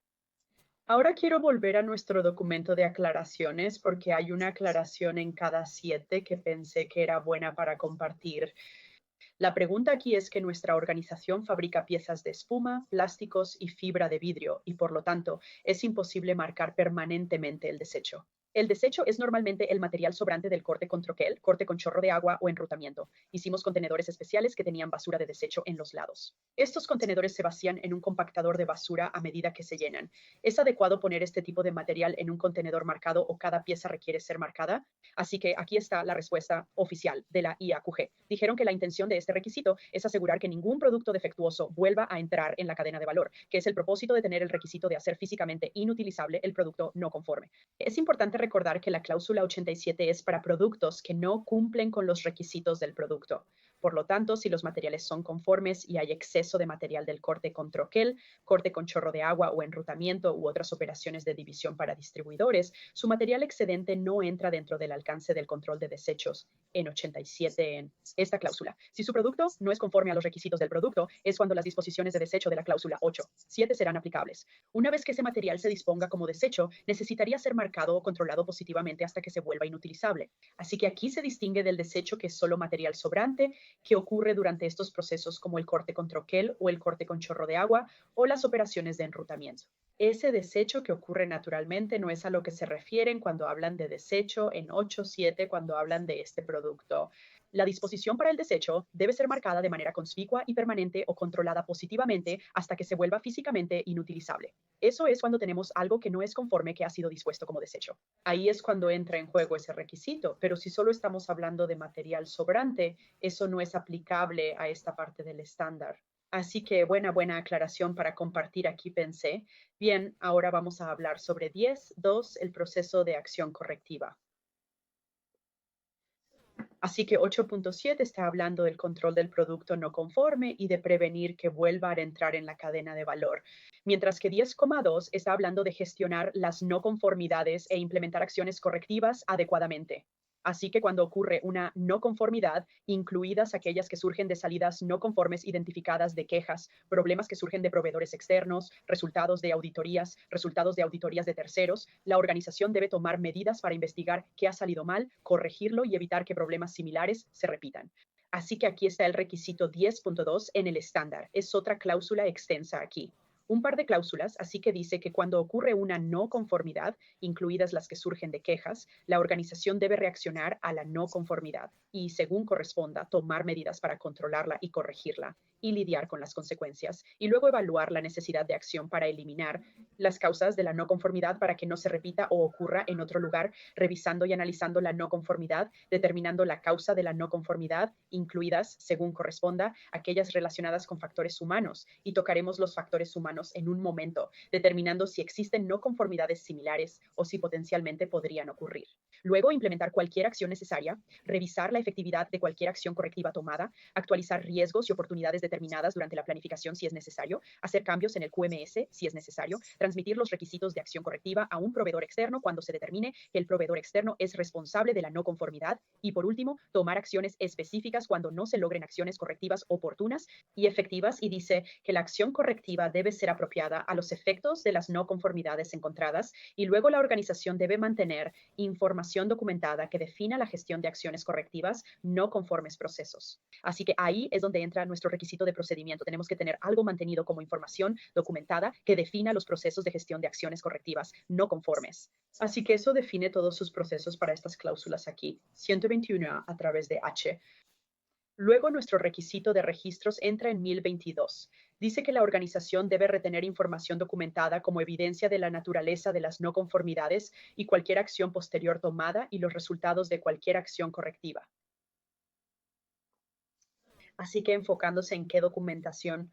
Ahora quiero volver a nuestro documento de aclaraciones porque hay una aclaración en cada 7 que pensé que era buena para compartir. La pregunta aquí es que nuestra organización fabrica piezas de espuma, plásticos y fibra de vidrio y por lo tanto es imposible marcar permanentemente el desecho. El desecho es normalmente el material sobrante del corte con troquel, corte con chorro de agua o enrutamiento. Hicimos contenedores especiales que tenían basura de desecho en los lados. Estos contenedores se vacían en un compactador de basura a medida que se llenan. ¿Es adecuado poner este tipo de material en un contenedor marcado o cada pieza requiere ser marcada? Así que aquí está la respuesta oficial de la IAQG. Dijeron que la intención de este requisito es asegurar que ningún producto defectuoso vuelva a entrar en la cadena de valor, que es el propósito de tener el requisito de hacer físicamente inutilizable el producto no conforme. Es importante recordar que la cláusula 87 es para productos que no cumplen con los requisitos del producto. Por lo tanto, si los materiales son conformes y hay exceso de material del corte con troquel, corte con chorro de agua o enrutamiento u otras operaciones de división para distribuidores, su material excedente no entra dentro del alcance del control de desechos en 87 en esta cláusula. Si su producto no es conforme a los requisitos del producto, es cuando las disposiciones de desecho de la cláusula 8.7 serán aplicables. Una vez que ese material se disponga como desecho, necesitaría ser marcado o controlado positivamente hasta que se vuelva inutilizable. Así que aquí se distingue del desecho que es solo material sobrante que ocurre durante estos procesos como el corte con troquel o el corte con chorro de agua o las operaciones de enrutamiento. Ese desecho que ocurre naturalmente no es a lo que se refieren cuando hablan de desecho en 8.7 cuando hablan de este producto. La disposición para el desecho debe ser marcada de manera conspicua y permanente o controlada positivamente hasta que se vuelva físicamente inutilizable. Eso es cuando tenemos algo que no es conforme que ha sido dispuesto como desecho. Ahí es cuando entra en juego ese requisito, pero si solo estamos hablando de material sobrante, eso no es aplicable a esta parte del estándar. Así que buena aclaración para compartir aquí pensé. Bien, ahora vamos a hablar sobre 10.2, el proceso de acción correctiva. Así que 8.7 está hablando del control del producto no conforme y de prevenir que vuelva a entrar en la cadena de valor, mientras que 10.2 está hablando de gestionar las no conformidades e implementar acciones correctivas adecuadamente. Así que cuando ocurre una no conformidad, incluidas aquellas que surgen de salidas no conformes identificadas de quejas, problemas que surgen de proveedores externos, resultados de auditorías de terceros, la organización debe tomar medidas para investigar qué ha salido mal, corregirlo y evitar que problemas similares se repitan. Así que aquí está el requisito 10.2 en el estándar. Es otra cláusula extensa aquí. Un par de cláusulas, así que dice que cuando ocurre una no conformidad, incluidas las que surgen de quejas, la organización debe reaccionar a la no conformidad y, según corresponda, tomar medidas para controlarla y corregirla y lidiar con las consecuencias, y luego evaluar la necesidad de acción para eliminar las causas de la no conformidad para que no se repita o ocurra en otro lugar, revisando y analizando la no conformidad, determinando la causa de la no conformidad, incluidas, según corresponda, aquellas relacionadas con factores humanos, y tocaremos los factores humanos en un momento, determinando si existen no conformidades similares o si potencialmente podrían ocurrir. Luego, implementar cualquier acción necesaria, revisar la efectividad de cualquier acción correctiva tomada, actualizar riesgos y oportunidades determinadas durante la planificación si es necesario, hacer cambios en el QMS si es necesario, transmitir los requisitos de acción correctiva a un proveedor externo cuando se determine que el proveedor externo es responsable de la no conformidad y, por último, tomar acciones específicas cuando no se logren acciones correctivas oportunas y efectivas, y dice que la acción correctiva debe ser apropiada a los efectos de las no conformidades encontradas y luego la organización debe mantener información documentada que defina la gestión de acciones correctivas no conformes procesos. Así que ahí es donde entra nuestro requisito de procedimiento. Tenemos que tener algo mantenido como información documentada que defina los procesos de gestión de acciones correctivas no conformes. Así que eso define todos sus procesos para estas cláusulas aquí. 121 a través de H. Luego, nuestro requisito de registros entra en 1022. Dice que la organización debe retener información documentada como evidencia de la naturaleza de las no conformidades y cualquier acción posterior tomada y los resultados de cualquier acción correctiva. Así que enfocándose en qué documentación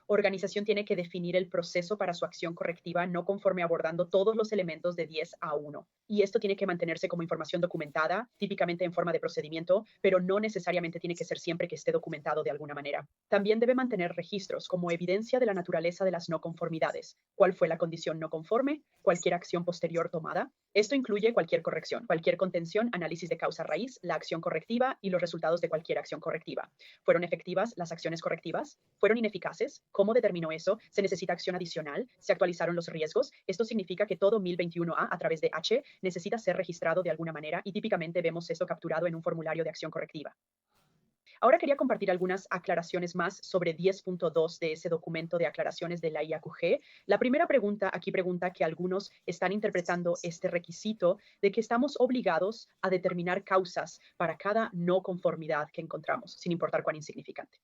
Organización tiene que definir el proceso para su acción correctiva no conforme abordando todos los elementos de 10 a 1. Y esto tiene que mantenerse como información documentada, típicamente en forma de procedimiento, pero no necesariamente tiene que ser siempre que esté documentado de alguna manera. También debe mantener registros como evidencia de la naturaleza de las no conformidades. ¿Cuál fue la condición no conforme? Cualquier acción posterior tomada. Esto incluye cualquier corrección, cualquier contención, análisis de causa raíz, la acción correctiva y los resultados de cualquier acción correctiva. ¿Fueron efectivas las acciones correctivas? ¿Fueron ineficaces? ¿Cómo determinó eso? ¿Se necesita acción adicional? ¿Se actualizaron los riesgos? Esto significa que todo 1021A a través de H necesita ser registrado de alguna manera y típicamente vemos esto capturado en un formulario de acción correctiva. Ahora quería compartir algunas aclaraciones más sobre 10.2 de ese documento de aclaraciones de la IAQG. La primera pregunta aquí pregunta que algunos están interpretando este requisito de que estamos obligados a determinar causas para cada no conformidad que encontramos, sin importar cuán insignificante.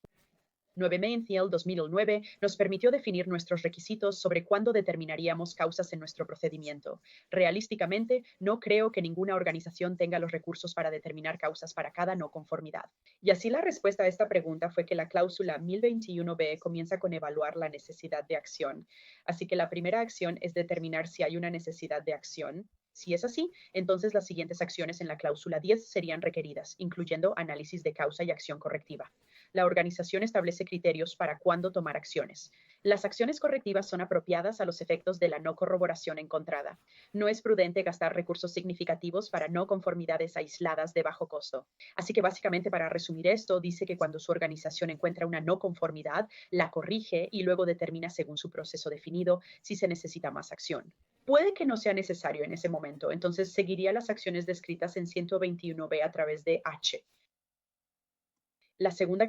9 Mansfield 2009 nos permitió definir nuestros requisitos sobre cuándo determinaríamos causas en nuestro procedimiento. Realísticamente, no creo que ninguna organización tenga los recursos para determinar causas para cada no conformidad. Y así la respuesta a esta pregunta fue que la cláusula 1021b comienza con evaluar la necesidad de acción. Así que la primera acción es determinar si hay una necesidad de acción. Si es así, entonces las siguientes acciones en la cláusula 10 serían requeridas, incluyendo análisis de causa y acción correctiva. La organización establece criterios para cuándo tomar acciones. Las acciones correctivas son apropiadas a los efectos de la no corroboración encontrada. No es prudente gastar recursos significativos para no conformidades aisladas de bajo costo. Así que básicamente, para resumir esto, dice que cuando su organización encuentra una no conformidad, la corrige y luego determina según su proceso definido si se necesita más acción. Puede que no sea necesario en ese momento, entonces seguiría las acciones descritas en 121b a través de H. La segunda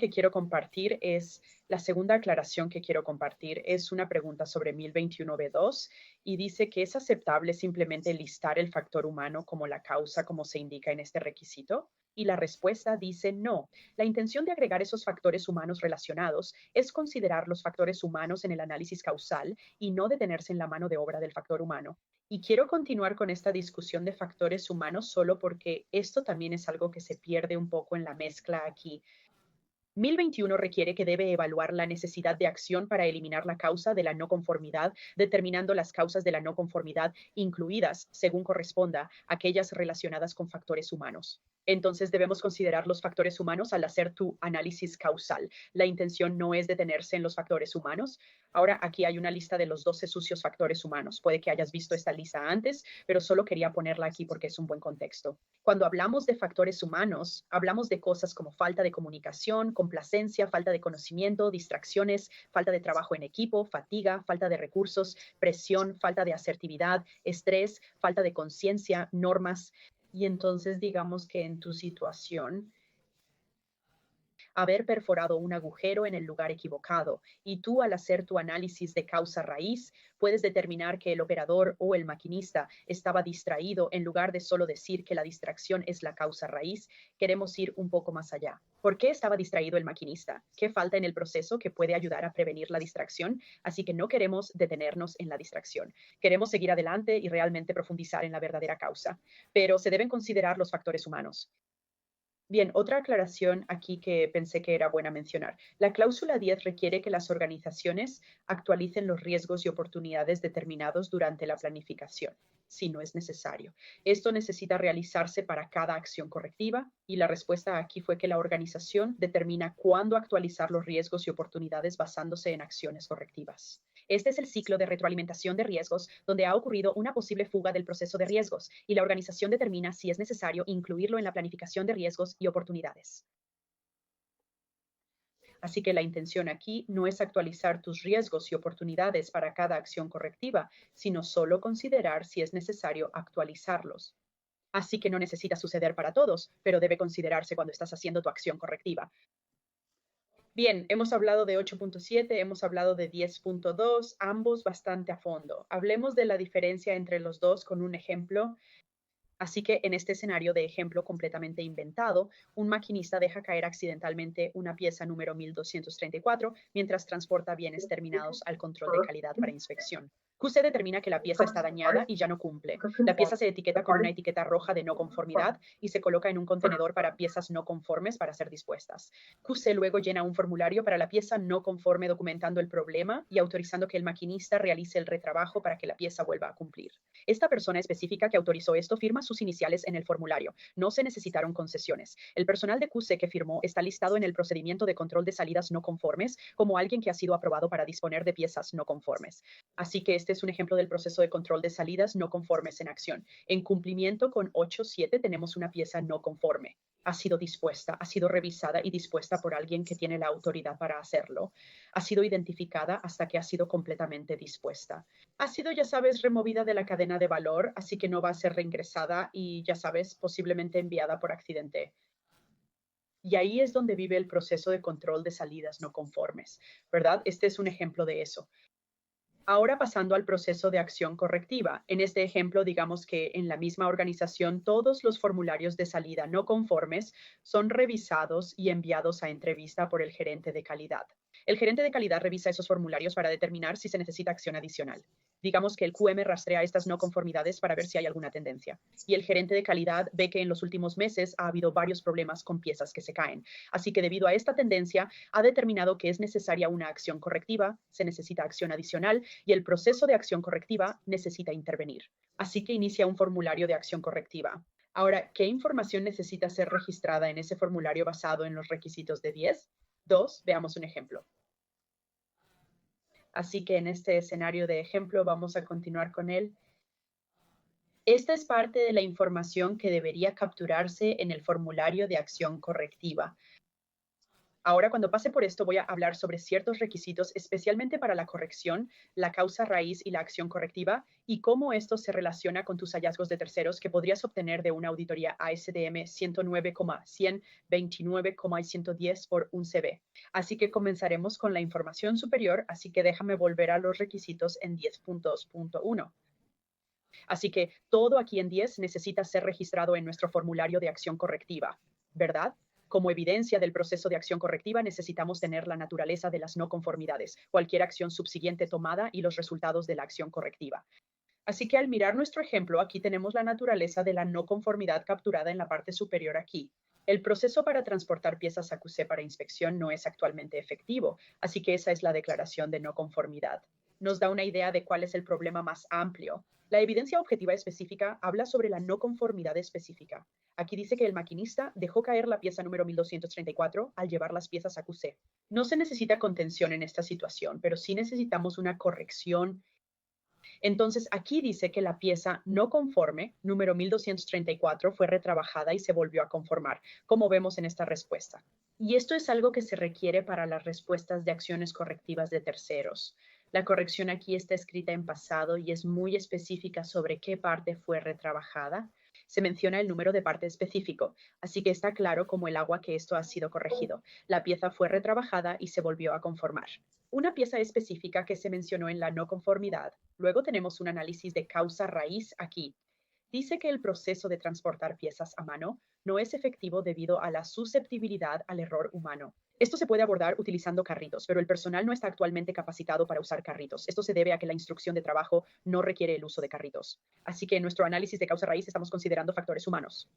aclaración que quiero compartir es una pregunta sobre 1021b2 y dice que es aceptable simplemente listar el factor humano como la causa como se indica en este requisito. Y la respuesta dice no. La intención de agregar esos factores humanos relacionados es considerar los factores humanos en el análisis causal y no detenerse en la mano de obra del factor humano. Y quiero continuar con esta discusión de factores humanos solo porque esto también es algo que se pierde un poco en la mezcla aquí. 1021 requiere que debe evaluar la necesidad de acción para eliminar la causa de la no conformidad, determinando las causas de la no conformidad, incluidas, según corresponda, aquellas relacionadas con factores humanos. Entonces debemos considerar los factores humanos al hacer tu análisis causal. La intención no es detenerse en los factores humanos. Ahora aquí hay una lista de los 12 sucios factores humanos. Puede que hayas visto esta lista antes, pero solo quería ponerla aquí porque es un buen contexto. Cuando hablamos de factores humanos, hablamos de cosas como falta de comunicación, complacencia, falta de conocimiento, distracciones, falta de trabajo en equipo, fatiga, falta de recursos, presión, falta de asertividad, estrés, falta de conciencia, normas. Y entonces digamos que en tu situación, haber perforado un agujero en el lugar equivocado y tú, al hacer tu análisis de causa raíz, puedes determinar que el operador o el maquinista estaba distraído. En lugar de solo decir que la distracción es la causa raíz, queremos ir un poco más allá. ¿Por qué estaba distraído el maquinista? ¿Qué falta en el proceso que puede ayudar a prevenir la distracción? Así que no queremos detenernos en la distracción. Queremos seguir adelante y realmente profundizar en la verdadera causa, pero se deben considerar los factores humanos. Bien, otra aclaración aquí que pensé que era buena mencionar. La cláusula 10 requiere que las organizaciones actualicen los riesgos y oportunidades determinados durante la planificación, si no es necesario. Esto necesita realizarse para cada acción correctiva y la respuesta aquí fue que la organización determina cuándo actualizar los riesgos y oportunidades basándose en acciones correctivas. Este es el ciclo de retroalimentación de riesgos donde ha ocurrido una posible fuga del proceso de riesgos y la organización determina si es necesario incluirlo en la planificación de riesgos y oportunidades. Así que la intención aquí no es actualizar tus riesgos y oportunidades para cada acción correctiva, sino solo considerar si es necesario actualizarlos. Así que no necesita suceder para todos, pero debe considerarse cuando estás haciendo tu acción correctiva. Bien, hemos hablado de 8.7, hemos hablado de 10.2, ambos bastante a fondo. Hablemos de la diferencia entre los dos con un ejemplo. Así que en este escenario de ejemplo completamente inventado, un maquinista deja caer accidentalmente una pieza número 1234 mientras transporta bienes terminados al control de calidad para inspección. QC determina que la pieza está dañada y ya no cumple. La pieza se etiqueta con una etiqueta roja de no conformidad y se coloca en un contenedor para piezas no conformes para ser dispuestas. QC luego llena un formulario para la pieza no conforme documentando el problema y autorizando que el maquinista realice el retrabajo para que la pieza vuelva a cumplir. Esta persona específica que autorizó esto firma sus iniciales en el formulario. No se necesitaron concesiones. El personal de QC que firmó está listado en el procedimiento de control de salidas no conformes como alguien que ha sido aprobado para disponer de piezas no conformes. Así que este es un ejemplo del proceso de control de salidas no conformes en acción. En cumplimiento con 8.7 tenemos una pieza no conforme. Ha sido dispuesta, ha sido revisada y dispuesta por alguien que tiene la autoridad para hacerlo. Ha sido identificada hasta que ha sido completamente dispuesta. Ha sido, ya sabes, removida de la cadena de valor, así que no va a ser reingresada y, ya sabes, posiblemente enviada por accidente. Y ahí es donde vive el proceso de control de salidas no conformes, ¿verdad? Este es un ejemplo de eso. Ahora pasando al proceso de acción correctiva. En este ejemplo, digamos que en la misma organización todos los formularios de salida no conformes son revisados y enviados a entrevista por el gerente de calidad. El gerente de calidad revisa esos formularios para determinar si se necesita acción adicional. Digamos que el QM rastrea estas no conformidades para ver si hay alguna tendencia. Y el gerente de calidad ve que en los últimos meses ha habido varios problemas con piezas que se caen. Así que debido a esta tendencia, ha determinado que es necesaria una acción correctiva, se necesita acción adicional y el proceso de acción correctiva necesita intervenir. Así que inicia un formulario de acción correctiva. Ahora, ¿qué información necesita ser registrada en ese formulario basado en los requisitos de 10? 2. Veamos un ejemplo. Así que en este escenario de ejemplo vamos a continuar con él. Esta es parte de la información que debería capturarse en el formulario de acción correctiva. Ahora, cuando pase por esto, voy a hablar sobre ciertos requisitos, especialmente para la corrección, la causa raíz y la acción correctiva, y cómo esto se relaciona con tus hallazgos de terceros que podrías obtener de una auditoría ASDM 109,100, 29,110 por un CB. Así que comenzaremos con la información superior, así que déjame volver a los requisitos en 10.2.1. Así que todo aquí en 10 necesita ser registrado en nuestro formulario de acción correctiva, ¿verdad? Como evidencia del proceso de acción correctiva, necesitamos tener la naturaleza de las no conformidades, cualquier acción subsiguiente tomada y los resultados de la acción correctiva. Así que al mirar nuestro ejemplo, aquí tenemos la naturaleza de la no conformidad capturada en la parte superior aquí. El proceso para transportar piezas a QC para inspección no es actualmente efectivo, así que esa es la declaración de no conformidad. Nos da una idea de cuál es el problema más amplio. La evidencia objetiva específica habla sobre la no conformidad específica. Aquí dice que el maquinista dejó caer la pieza número 1234 al llevar las piezas a QC. No se necesita contención en esta situación, pero sí necesitamos una corrección. Entonces, aquí dice que la pieza no conforme, número 1234, fue retrabajada y se volvió a conformar, como vemos en esta respuesta. Y esto es algo que se requiere para las respuestas de acciones correctivas de terceros. La corrección aquí está escrita en pasado y es muy específica sobre qué parte fue retrabajada. Se menciona el número de parte específico, así que está claro como el agua que esto ha sido corregido. La pieza fue retrabajada y se volvió a conformar. Una pieza específica que se mencionó en la no conformidad. Luego tenemos un análisis de causa raíz aquí. Dice que el proceso de transportar piezas a mano no es efectivo debido a la susceptibilidad al error humano. Esto se puede abordar utilizando carritos, pero el personal no está actualmente capacitado para usar carritos. Esto se debe a que la instrucción de trabajo no requiere el uso de carritos. Así que en nuestro análisis de causa raíz estamos considerando factores humanos.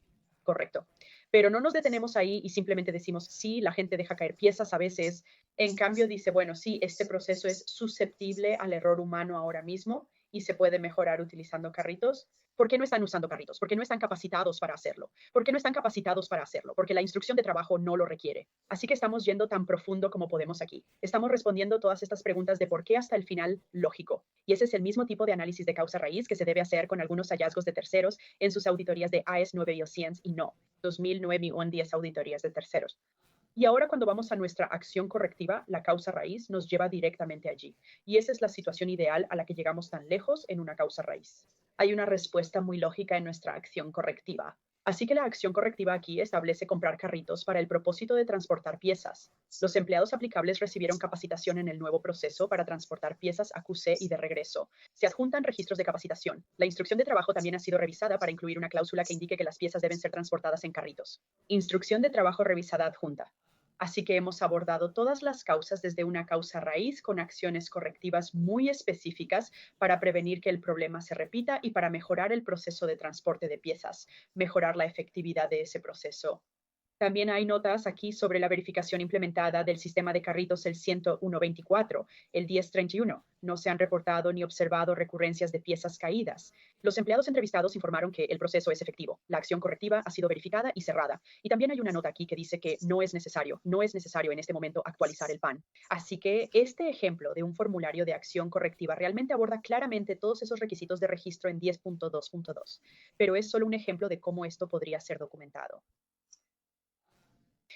Correcto. Pero no nos detenemos ahí y simplemente decimos, sí, la gente deja caer piezas a veces. En cambio, dice, bueno, sí, este proceso es susceptible al error humano ahora mismo y se puede mejorar utilizando carritos. ¿Por qué no están usando carritos? ¿Por qué no están capacitados para hacerlo? ¿Por qué no están capacitados para hacerlo? Porque la instrucción de trabajo no lo requiere. Así que estamos yendo tan profundo como podemos aquí. Estamos respondiendo todas estas preguntas de por qué hasta el final lógico. Y ese es el mismo tipo de análisis de causa raíz que se debe hacer con algunos hallazgos de terceros en sus auditorías de AES 9 y 100 y no 2009 y 10 auditorías de terceros. Y ahora cuando vamos a nuestra acción correctiva, la causa raíz nos lleva directamente allí. Y esa es la situación ideal a la que llegamos tan lejos en una causa raíz. Hay una respuesta muy lógica en nuestra acción correctiva. Así que la acción correctiva aquí establece comprar carritos para el propósito de transportar piezas. Los empleados aplicables recibieron capacitación en el nuevo proceso para transportar piezas a QC y de regreso. Se adjuntan registros de capacitación. La instrucción de trabajo también ha sido revisada para incluir una cláusula que indique que las piezas deben ser transportadas en carritos. Instrucción de trabajo revisada adjunta. Así que hemos abordado todas las causas desde una causa raíz con acciones correctivas muy específicas para prevenir que el problema se repita y para mejorar el proceso de transporte de piezas, mejorar la efectividad de ese proceso. También hay notas aquí sobre la verificación implementada del sistema de carritos el 101-24, el 1031. No se han reportado ni observado recurrencias de piezas caídas. Los empleados entrevistados informaron que el proceso es efectivo. La acción correctiva ha sido verificada y cerrada. Y también hay una nota aquí que dice que no es necesario en este momento actualizar el PAN. Así que este ejemplo de un formulario de acción correctiva realmente aborda claramente todos esos requisitos de registro en 10.2.2, pero es solo un ejemplo de cómo esto podría ser documentado.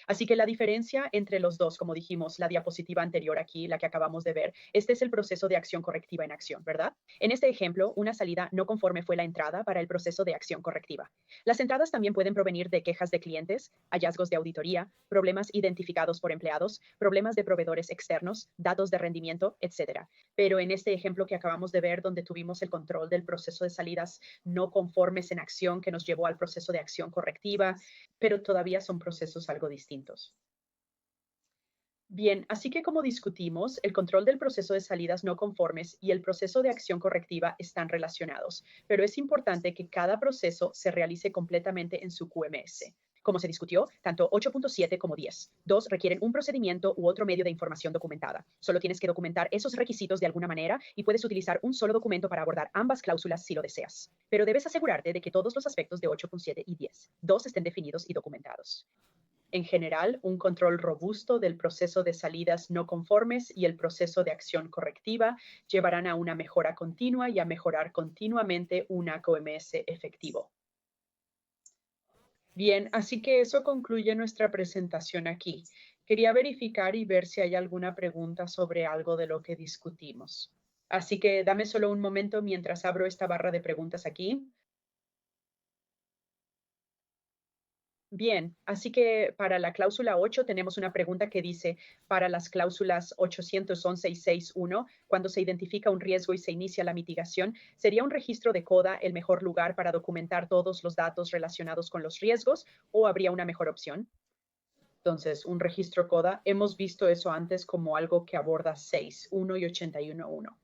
Así que la diferencia entre los dos, como dijimos, la diapositiva anterior aquí, la que acabamos de ver, este es el proceso de acción correctiva en acción, ¿verdad? En este ejemplo, una salida no conforme fue la entrada para el proceso de acción correctiva. Las entradas también pueden provenir de quejas de clientes, hallazgos de auditoría, problemas identificados por empleados, problemas de proveedores externos, datos de rendimiento, etcétera. Pero en este ejemplo que acabamos de ver, donde tuvimos el control del proceso de salidas no conformes en acción que nos llevó al proceso de acción correctiva, pero todavía son procesos algo distintos. Bien, así que como discutimos, el control del proceso de salidas no conformes y el proceso de acción correctiva están relacionados, pero es importante que cada proceso se realice completamente en su QMS. Como se discutió, tanto 8.7 como 10. Dos requieren un procedimiento u otro medio de información documentada. Solo tienes que documentar esos requisitos de alguna manera y puedes utilizar un solo documento para abordar ambas cláusulas si lo deseas. Pero debes asegurarte de que todos los aspectos de 8.7 y 10, dos estén definidos y documentados. En general, un control robusto del proceso de salidas no conformes y el proceso de acción correctiva llevarán a una mejora continua y a mejorar continuamente un ACOMS efectivo. Bien, así que eso concluye nuestra presentación aquí. Quería verificar y ver si hay alguna pregunta sobre algo de lo que discutimos. Así que dame solo un momento mientras abro esta barra de preguntas aquí. Bien, así que para la cláusula 8 tenemos una pregunta que dice, para las cláusulas 811 y 6.1, cuando se identifica un riesgo y se inicia la mitigación, ¿sería un registro de CODA el mejor lugar para documentar todos los datos relacionados con los riesgos o habría una mejor opción? Entonces, un registro CODA, hemos visto eso antes como algo que aborda 6.1 y 81.1.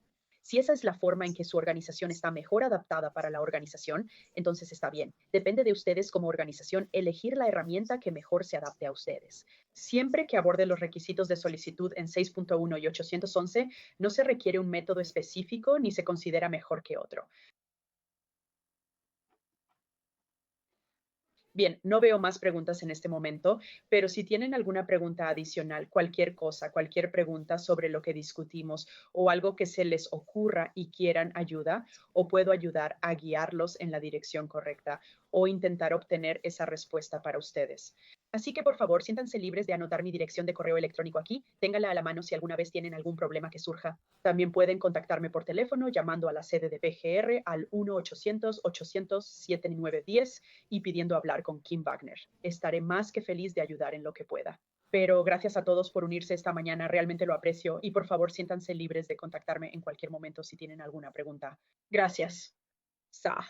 Si esa es la forma en que su organización está mejor adaptada para la organización, entonces está bien. Depende de ustedes como organización elegir la herramienta que mejor se adapte a ustedes. Siempre que aborde los requisitos de solicitud en 6.1 y 811, no se requiere un método específico ni se considera mejor que otro. Bien, no veo más preguntas en este momento, pero si tienen alguna pregunta adicional, cualquier cosa, cualquier pregunta sobre lo que discutimos o algo que se les ocurra y quieran ayuda, o puedo ayudar a guiarlos en la dirección correcta o intentar obtener esa respuesta para ustedes. Así que por favor, siéntanse libres de anotar mi dirección de correo electrónico aquí. Ténganla a la mano si alguna vez tienen algún problema que surja. También pueden contactarme por teléfono llamando a la sede de PGR al 1-800-800-7910 y pidiendo hablar con Kim Wagner. Estaré más que feliz de ayudar en lo que pueda. Pero gracias a todos por unirse esta mañana, realmente lo aprecio y por favor siéntanse libres de contactarme en cualquier momento si tienen alguna pregunta. Gracias. Sa.